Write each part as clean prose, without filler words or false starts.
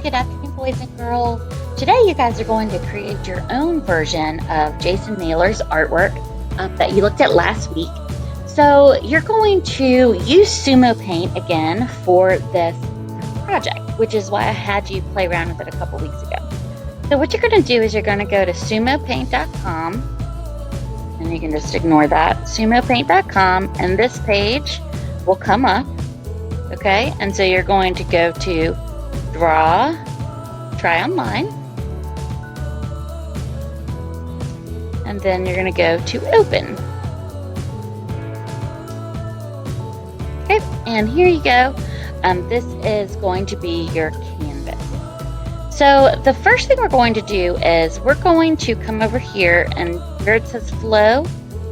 good afternoon, boys and girls. Today you guys are going to create your own version of Jason Naylor's artwork that you looked at last week. So you're going to use Sumo Paint again for this project, which is why I had you play around with it a couple weeks ago. So what you're going to do is you're going to go to sumopaint.com, and you can just ignore that, sumopaint.com, and this page will come up, okay? And so you're going to go to Draw, Try Online, and then you're going to go to Open. Okay, and here you go. This is going to be your canvas. So the first thing we're going to do is we're going to come over here, and where it says flow,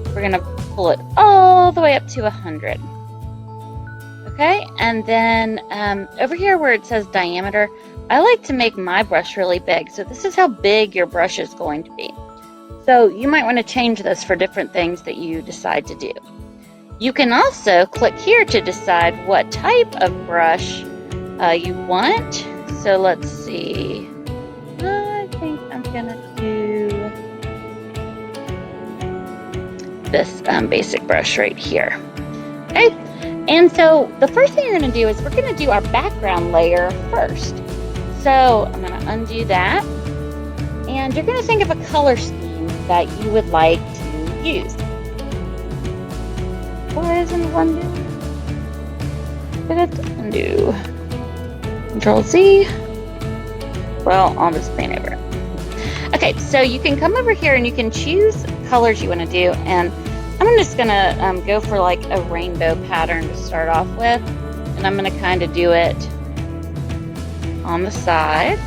we're going to pull it all the way up to 100. Okay, and then over here where it says diameter, I like to make my brush really big. So this is how big your brush is going to be. So you might want to change this for different things that you decide to do. You can also click here to decide what type of brush you want. So let's see. I think I'm going to do this basic brush right here. Okay. And so the first thing you're going to do is we're going to do our background layer first. So I'm going to undo that. And you're going to think of a color scheme that you would like to use. Why isn't it undo? Did it undo? Control Z. Well, I'll just paint over it. Okay, so you can come over here and you can choose colors you want to do. And I'm just going to go for like a rainbow pattern to start off with. And I'm going to kind of do it on the sides.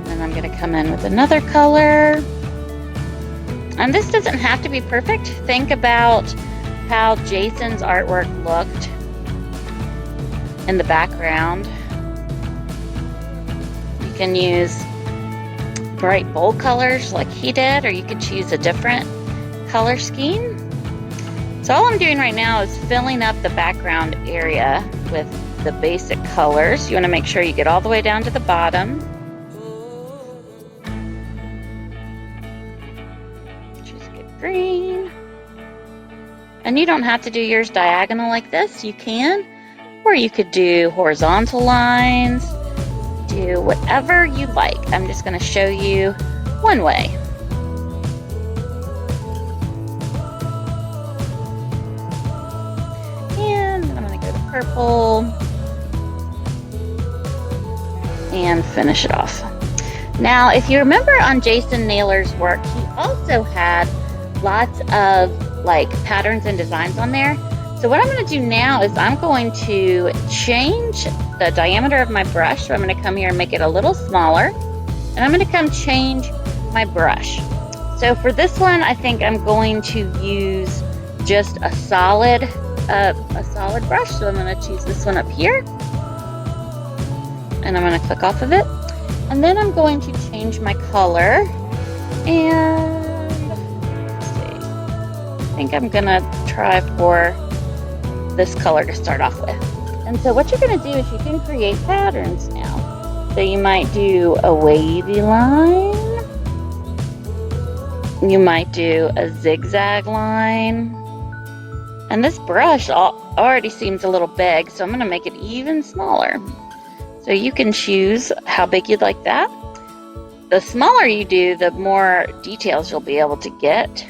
And I'm going to come in with another color. And this doesn't have to be perfect. Think about how Jason's artwork looked in the background. You can use bright bold colors like he did, or you could choose a different color scheme. So all I'm doing right now is filling up the background area with the basic colors. You want to make sure you get all the way down to the bottom. Green. And you don't have to do yours diagonal like this. You can, or you could do horizontal lines, do whatever you like. I'm just going to show you one way. And then I'm going to go to purple and finish it off. Now, if you remember on Jason Naylor's work, he also had lots of like patterns and designs on there. So what I'm going to do now is I'm going to change the diameter of my brush. So I'm going to come here and make it a little smaller, and I'm going to come change my brush. So for this one, I think I'm going to use just a solid brush. So I'm going to choose this one up here, and I'm going to click off of it, and then I'm going to change my color. And I think I'm gonna try for this color to start off with. And so what you're gonna do is you can create patterns now. So you might do a wavy line. You might do a zigzag line. And this brush already seems a little big, so I'm gonna make it even smaller. So you can choose how big you'd like that. The smaller you do, the more details you'll be able to get.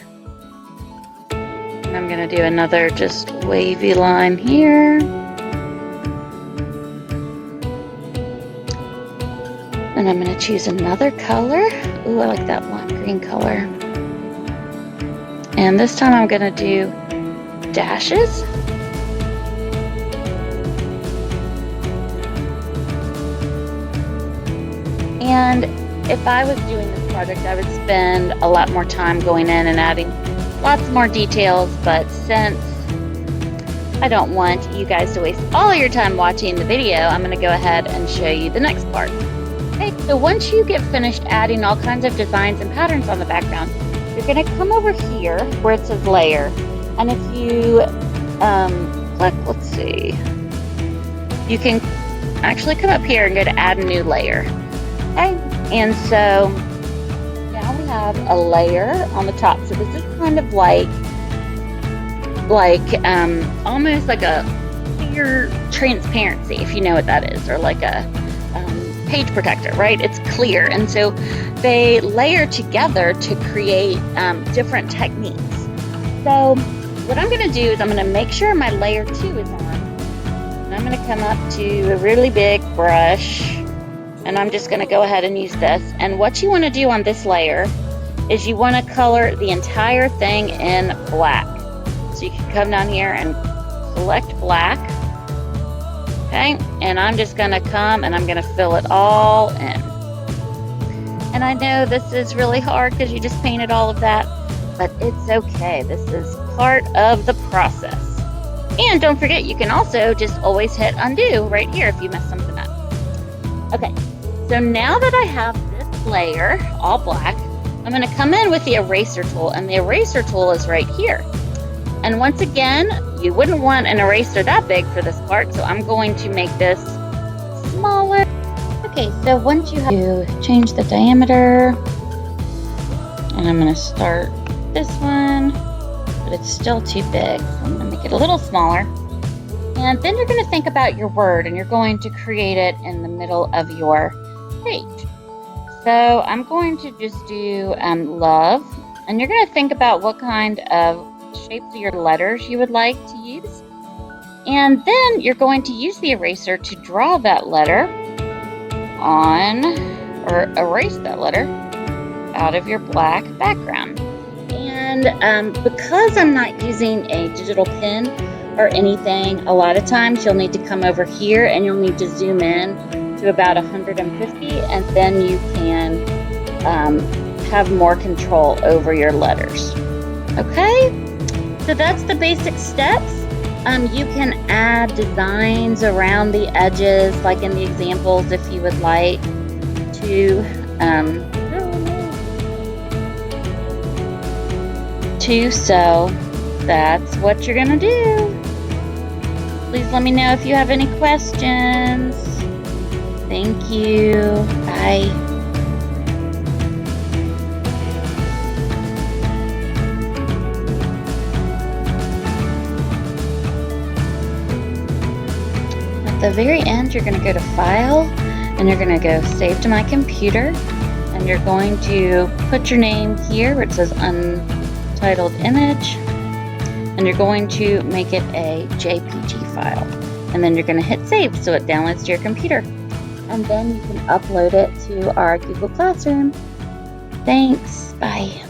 I'm going to do another just wavy line here. And I'm going to choose another color. Ooh, I like that lime green color. And this time I'm going to do dashes. And if I was doing this project, I would spend a lot more time going in and adding lots more details, but since I don't want you guys to waste all your time watching the video, I'm going to go ahead and show you the next part. Okay, so once you get finished adding all kinds of designs and patterns on the background, you're going to come over here where it says layer, and if you click, let's see, you can actually come up here and go to add a new layer. Okay, and so now we have a layer on the top. So this is kind of like almost like a clear transparency, if you know what that is, or like a page protector, right? It's clear, and so they layer together to create different techniques. So what I'm going to do is I'm going to make sure my layer 2 is on, and I'm going to come up to a really big brush, and I'm just going to go ahead and use this. And what you want to do on this layer is you want to color the entire thing in black. So you can come down here and select black. Okay, and I'm just going to come and I'm going to fill it all in. And I know this is really hard because you just painted all of that, but it's okay. This is part of the process. And don't forget, you can also just always hit undo right here if you mess something up. Okay, so now that I have this layer all black, I'm going to come in with the eraser tool, and the eraser tool is right here. And once again, you wouldn't want an eraser that big for this part, so I'm going to make this smaller. Okay, so once you have to change the diameter, and I'm going to start this one, but it's still too big, so I'm going to make it a little smaller. And then you're going to think about your word, and you're going to create it in the middle of your page. So I'm going to just do love, and you're going to think about what kind of shapes of your letters you would like to use. And then you're going to use the eraser to draw that letter on, or erase that letter out of your black background. And because I'm not using a digital pen or anything, a lot of times you'll need to come over here and you'll need to zoom in to about 150, and then you can have more control over your letters. Okay? So that's the basic steps. You can add designs around the edges, like in the examples, if you would like to so that's what you're gonna do. Please let me know if you have any questions. Thank you. Bye. At the very end, you're going to go to File, and you're going to go Save to My Computer, and you're going to put your name here where it says Untitled Image, and you're going to make it a JPG file, and then you're going to hit Save so it downloads to your computer, and then you can upload it to our Google Classroom. Thanks. Bye.